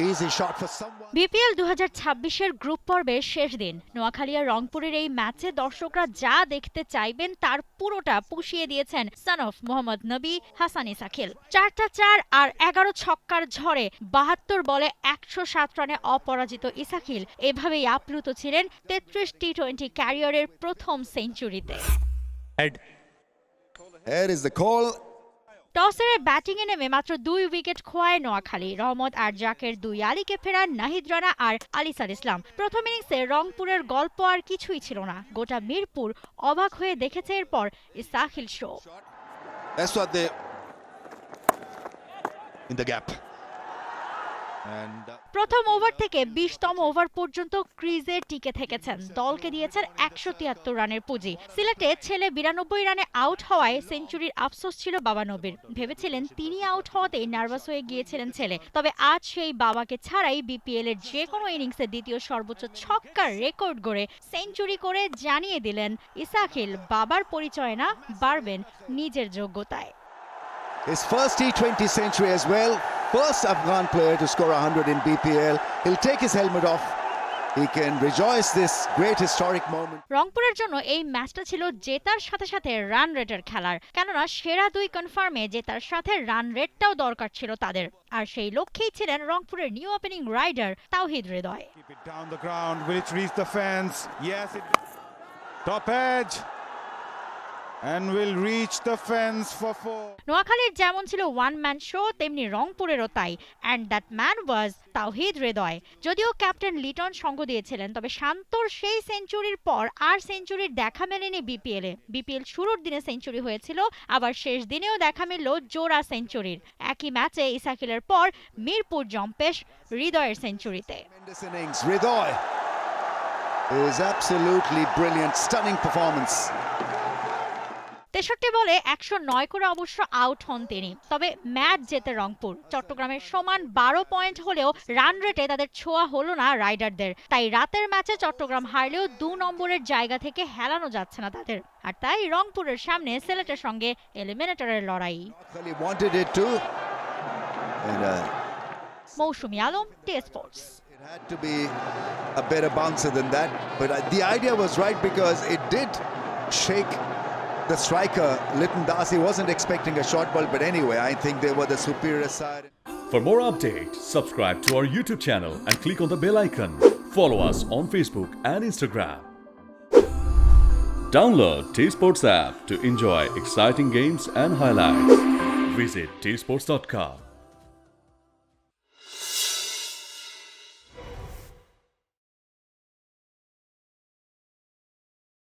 Easy shot for someone. BPL 2026-এর group পর্বের শেষ দিন। নোয়াখালী আর রংপুরের এই ম্যাচে দর্শকরা যা দেখতে চাইবেন তার পুরোটা পুষিয়ে দিয়েছেন সন অফ মোহাম্মদ নবী হাসান ইসাখিল। 4টা 4 আর 11 ছক্কার ঝড়ে 72 বলে 107 রানে অপরাজিত ইসাখিল এভাবেই আপ্লুত ছিলেন 33 টি-20 ক্যারিয়ারের প্রথম সেঞ্চুরিতে। Here is the call. টসের ব্যাটিংয়ে নেমে মাত্র 2 উইকেট খোয়ায় নোয়াখালী। রহমত আর জাকের 2 আলীকে ফেরান নাহিদ রানা আর আলিসার ইসলাম। প্রথম ইনিংসে রংপুরের গল্প আর কিছুই ছিল না। গোটা মিরপুর অবাক হয়ে দেখেছে এরপর Isakhil show. That's what they in the gap. And প্রথম ওভার থেকে 20তম ওভার পর্যন্ত ক্রিজে টিকে থেকেছেন। দলকে দিয়েছেন 173 রানের পুঁজি। সিলেটে ছেলে 92 রানে আউট হওয়ায় সেঞ্চুরির আফসোস ছিল বাবা নবীর। ভেবেছিলেন তিনি আউট হওয়াতেই নার্ভাস হয়ে গিয়েছিলেন ছেলে। তবে আজ সেই বাবাকে ছাড়াই বিপিএল এর যে কোনো ইনিংসে দ্বিতীয় সর্বোচ্চ ছক্কার রেকর্ড গড়ে সেঞ্চুরি করে জানিয়ে দিলেন ইসাখিল বাবার পরিচয় না, বাড়বেন নিজের যোগ্যতায়। his first T20 century as well. First Afghan player to score 100 in BPL. He'll take his helmet off. He can rejoice this great historic moment. রংপুরের জন্য এই ম্যাচটা ছিল জেতার সাথে সাথে রান রেটের খেলার, কেননা সেরা 2 কনফার্মে জেতার সাথে রান রেটটাও দরকার ছিল তাদের। আর সেই লক্ষ্যেই ছিলেন রংপুরের new opening rider Towhid Hridoy. Keep it down the ground. Will it reach the fence? Yes, it top edge. And will reach the fence for 4. নোয়াখালীর যেমন ছিল ওয়ান ম্যান শো, তেমনি রংপুরেরও তাই। And that man was Towhid Hridoy. যদিও ক্যাপ্টেন লিটন সঙ্গ দিয়েছিলেন, তবে শান্তর সেই সেঞ্চুরির পর আর সেঞ্চুরির দেখা মেলেনি বিপিএলে। বিপিএল শুরুর দিনে সেঞ্চুরি হয়েছিল, আবার শেষ দিনেও দেখা মিলল জোড়া সেঞ্চুরির। একই ম্যাচে ইসাখিলের পর মিরপুর জম্পেশ হৃদয়ের সেঞ্চুরিতে। Tremendous innings. Hridoy is absolutely brilliant. Stunning performance. 63 বলে 109 করে অবশ্য আউট হন তিনি। তবে ম্যাচ জেতে রংপুর। চট্টগ্রামের সমান 12 পয়েন্ট হলেও রান রেটে তাদের ছোঁয়া হলো না রাইডারদের। তাই রাতের ম্যাচে চট্টগ্রাম হারলেও 2 নম্বরের জায়গা থেকে হেলানো যাচ্ছে না তাদের। আর তাই রংপুরের সামনে সিলেটের সঙ্গে এলিমিনেটরের লড়াই। He wanted it too. And Mousumi Alam, T Sports. it had to be a better bouncer than that. But the idea was right because it did shake the striker. Litton Darcy wasn't expecting a short ball, but anyway, I think they were the superior side. For more updates, subscribe to our YouTube channel and click on the bell icon. Follow us on Facebook and Instagram. Download T Sports app to enjoy exciting games and highlights. Visit tsports.com.